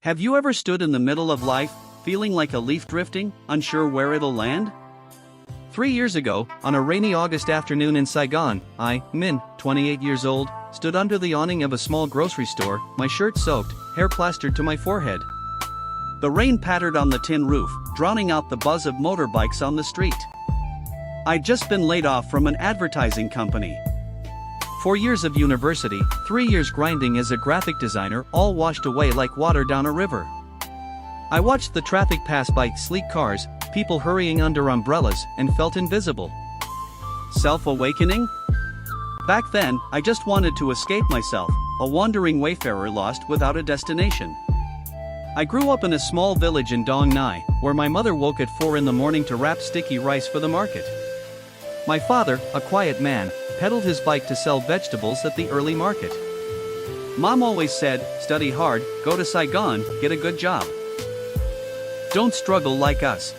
Have you ever stood in the middle of life, feeling like a leaf drifting, unsure where it'll land? 3 years ago, on a rainy August afternoon in Saigon, I, Min, 28 years old, stood under the awning of a small grocery store, my shirt soaked, hair plastered to my forehead. The rain pattered on the tin roof, drowning out the buzz of motorbikes on the street. I'd just been laid off from an advertising company. 4 years of university, 3 years grinding as a graphic designer, all washed away like water down a river. I watched the traffic pass by, sleek cars, people hurrying under umbrellas, and felt invisible. Self-awakening? Back then, I just wanted to escape myself, a wandering wayfarer lost without a destination. I grew up in a small village in Dong Nai, where my mother woke at 4 in the morning to wrap sticky rice for the market. My father, a quiet man, pedaled his bike to sell vegetables at the early market. Mom always said, study hard, go to Saigon, get a good job. Don't struggle like us.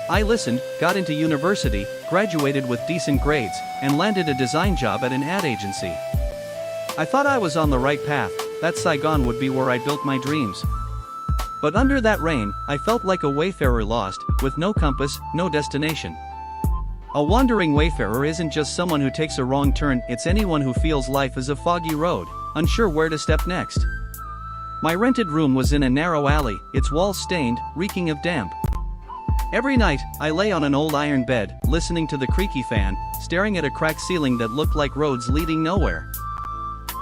I listened, got into university, graduated with decent grades, and landed a design job at an ad agency. I thought I was on the right path, that Saigon would be where I built my dreams. But under that rain, I felt like a wayfarer lost, with no compass, no destination. A wandering wayfarer isn't just someone who takes a wrong turn, it's anyone who feels life is a foggy road, unsure where to step next. My rented room was in a narrow alley, its walls stained, reeking of damp. Every night, I lay on an old iron bed, listening to the creaky fan, staring at a cracked ceiling that looked like roads leading nowhere.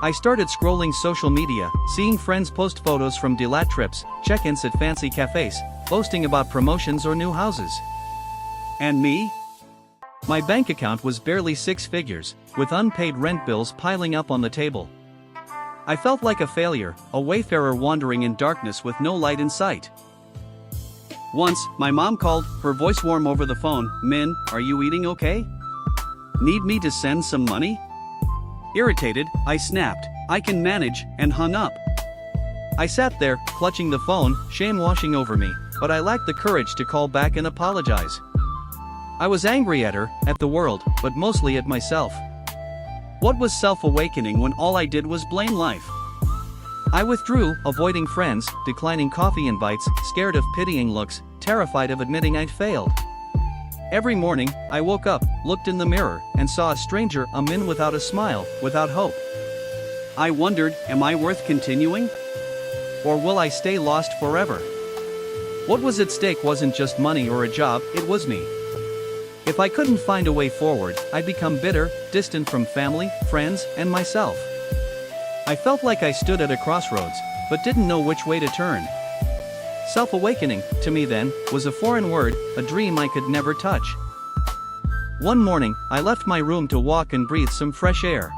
I started scrolling social media, seeing friends post photos from delat trips, check-ins at fancy cafes, boasting about promotions or new houses. And me? My bank account was barely 6 figures, with unpaid rent bills piling up on the table. I felt like a failure, a wayfarer wandering in darkness with no light in sight. Once, my mom called, her voice warm over the phone, "Min, are you eating okay? Need me to send some money?" Irritated, I snapped, "I can manage," and hung up. I sat there, clutching the phone, shame washing over me, but I lacked the courage to call back and apologize. I was angry at her, at the world, but mostly at myself. What was self-awakening when all I did was blame life? I withdrew, avoiding friends, declining coffee invites, scared of pitying looks, terrified of admitting I'd failed. Every morning, I woke up, looked in the mirror, and saw a stranger, a Min without a smile, without hope. I wondered, am I worth continuing? Or will I stay lost forever? What was at stake wasn't just money or a job, it was me. If I couldn't find a way forward, I'd become bitter, distant from family, friends, and myself. I felt like I stood at a crossroads, but didn't know which way to turn. Self-awakening, to me then, was a foreign word, a dream I could never touch. One morning, I left my room to walk and breathe some fresh air.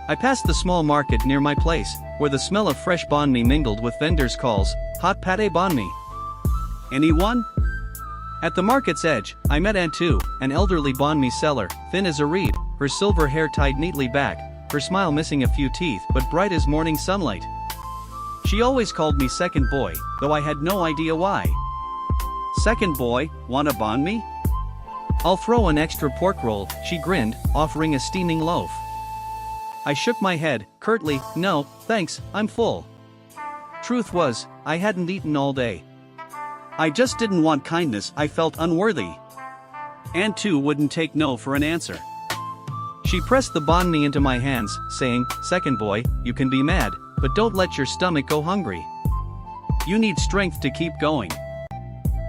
I passed the small market near my place, where the smell of fresh banh mi mingled with vendors' calls, "Hot pate banh mi. Anyone?" At the market's edge, I met Antu, an elderly banh mi seller, thin as a reed, her silver hair tied neatly back, her smile missing a few teeth but bright as morning sunlight. She always called me second boy, though I had no idea why. "Second boy, want a banh mi? I'll throw an extra pork roll," she grinned, offering a steaming loaf. I shook my head, curtly, "No, thanks, I'm full." Truth was, I hadn't eaten all day. I just didn't want kindness, I felt unworthy. Antu wouldn't take no for an answer. She pressed the banh mi into my hands, saying, "Second boy, you can be mad, but don't let your stomach go hungry. You need strength to keep going."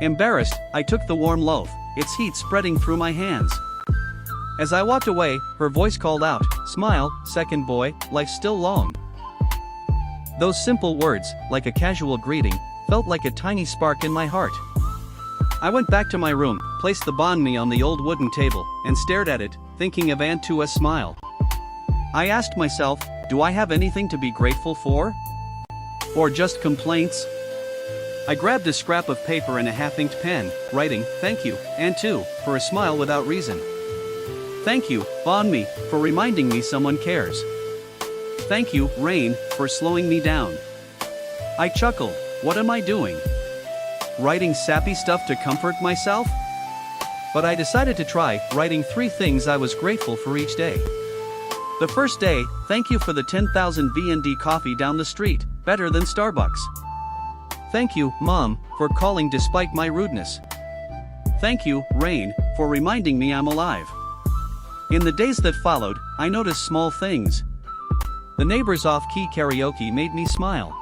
Embarrassed, I took the warm loaf, its heat spreading through my hands. As I walked away, her voice called out, "Smile, second boy, life's still long." Those simple words, like a casual greeting, felt like a tiny spark in my heart. I went back to my room, placed the banh mi on the old wooden table, and stared at it, thinking of Antu's smile. I asked myself, do I have anything to be grateful for? Or just complaints? I grabbed a scrap of paper and a half-inked pen, writing, "Thank you, Antu, for a smile without reason. Thank you, banh mi, for reminding me someone cares. Thank you, rain, for slowing me down." I chuckled. What am I doing? Writing sappy stuff to comfort myself? But I decided to try, writing 3 things I was grateful for each day. The first day, thank you for the 10,000 VND coffee down the street, better than Starbucks. Thank you, Mom, for calling despite my rudeness. Thank you, Rain, for reminding me I'm alive. In the days that followed, I noticed small things. The neighbor's off-key karaoke made me smile.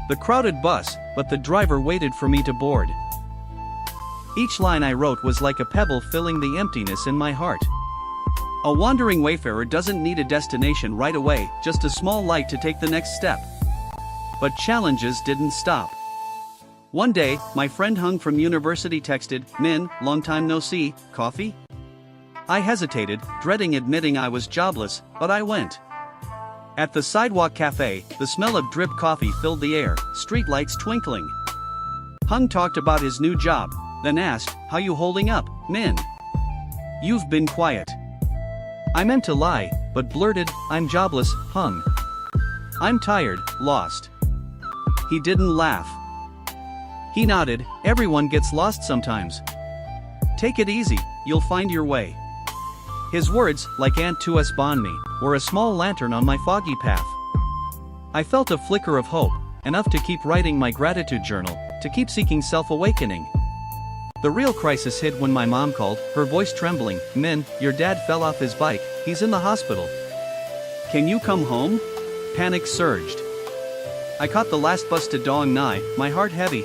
The crowded bus, but the driver waited for me to board. Each line I wrote was like a pebble filling the emptiness in my heart. A wandering wayfarer doesn't need a destination right away, just a small light to take the next step. But challenges didn't stop. One day, my friend Hung from university texted, "Min, long time no see, coffee?" I hesitated, dreading admitting I was jobless, but I went. At the sidewalk cafe, the smell of drip coffee filled the air, streetlights twinkling. Hung talked about his new job, then asked, "How you holding up, Min?" "You've been quiet." I meant to lie, but blurted, "I'm jobless, Hung. I'm tired, lost." He didn't laugh. He nodded, "Everyone gets lost sometimes. Take it easy, you'll find your way." His words, like Aunt Tuas Bon Me, were a small lantern on my foggy path. I felt a flicker of hope, enough to keep writing my gratitude journal, to keep seeking self-awakening. The real crisis hit when my mom called, her voice trembling, "Min, your dad fell off his bike, he's in the hospital. Can you come home?" Panic surged. I caught the last bus to Dong Nai, my heart heavy.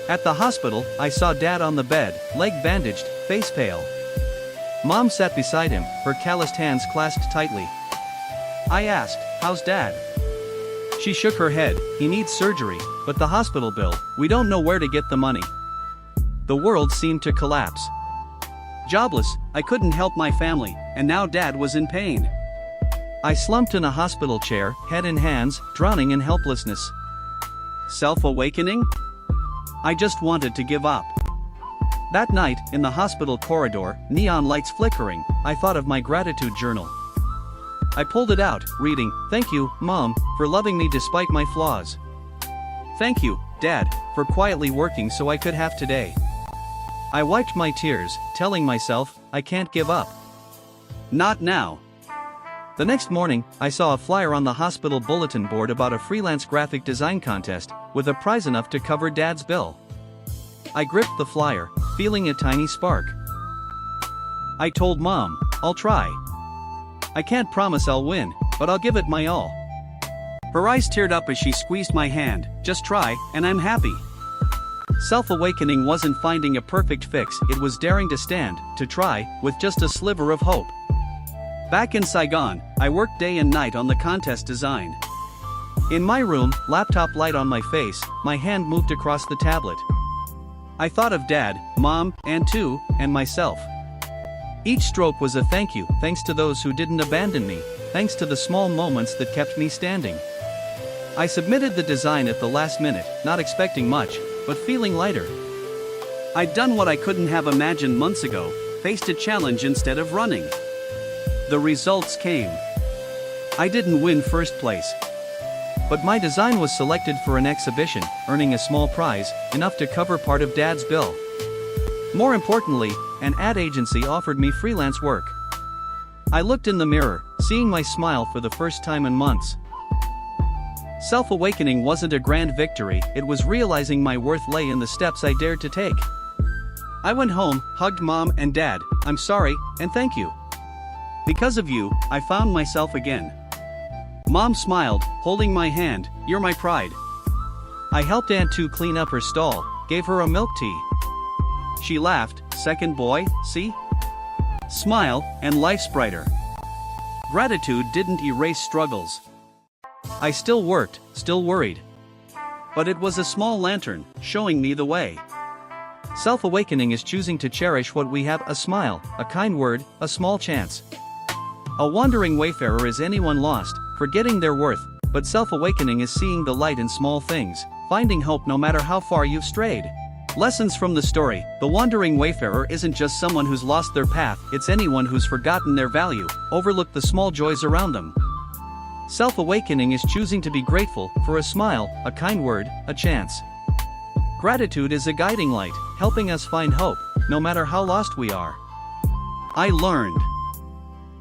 At the hospital, I saw Dad on the bed, leg bandaged, face pale. Mom sat beside him, her calloused hands clasped tightly. I asked, "How's Dad?" She shook her head, "He needs surgery, but the hospital bill, we don't know where to get the money." The world seemed to collapse. Jobless, I couldn't help my family, and now Dad was in pain. I slumped in a hospital chair, head in hands, drowning in helplessness. Self-awakening? I just wanted to give up. That night, in the hospital corridor, neon lights flickering, I thought of my gratitude journal. I pulled it out, reading, "Thank you, Mom, for loving me despite my flaws. Thank you, Dad, for quietly working so I could have today." I wiped my tears, telling myself, I can't give up. Not now. The next morning, I saw a flyer on the hospital bulletin board about a freelance graphic design contest, with a prize enough to cover Dad's bill. I gripped the flyer, feeling a tiny spark. I told Mom, "I'll try. I can't promise I'll win, but I'll give it my all." Her eyes teared up as she squeezed my hand, "Just try, and I'm happy." Self-awakening wasn't finding a perfect fix, it was daring to stand, to try, with just a sliver of hope. Back in Saigon, I worked day and night on the contest design. In my room, laptop light on my face, my hand moved across the tablet. I thought of Dad, Mom, Aunt Tu, and myself. Each stroke was a thank you, thanks to those who didn't abandon me, thanks to the small moments that kept me standing. I submitted the design at the last minute, not expecting much, but feeling lighter. I'd done what I couldn't have imagined months ago, faced a challenge instead of running. The results came. I didn't win first place. But my design was selected for an exhibition, earning a small prize, enough to cover part of Dad's bill. More importantly, an ad agency offered me freelance work. I looked in the mirror, seeing my smile for the first time in months. Self-awakening wasn't a grand victory, it was realizing my worth lay in the steps I dared to take. I went home, hugged Mom and Dad, "I'm sorry, and thank you. Because of you, I found myself again." Mom smiled, holding my hand, "You're my pride." I helped Aunt Tu clean up her stall, gave her a milk tea. She laughed, "Second boy, see? Smile, and life's brighter." Gratitude didn't erase struggles. I still worked, still worried. But it was a small lantern, showing me the way. Self-awakening is choosing to cherish what we have, a smile, a kind word, a small chance. A wandering wayfarer is anyone lost, forgetting their worth, but self-awakening is seeing the light in small things, finding hope no matter how far you've strayed. Lessons from the story: the wandering wayfarer isn't just someone who's lost their path, it's anyone who's forgotten their value, overlooked the small joys around them. Self-awakening is choosing to be grateful for a smile, a kind word, a chance. Gratitude is a guiding light, helping us find hope, no matter how lost we are. I learned.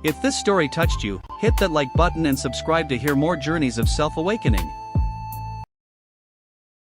If this story touched you, hit that like button and subscribe to hear more journeys of self-awakening.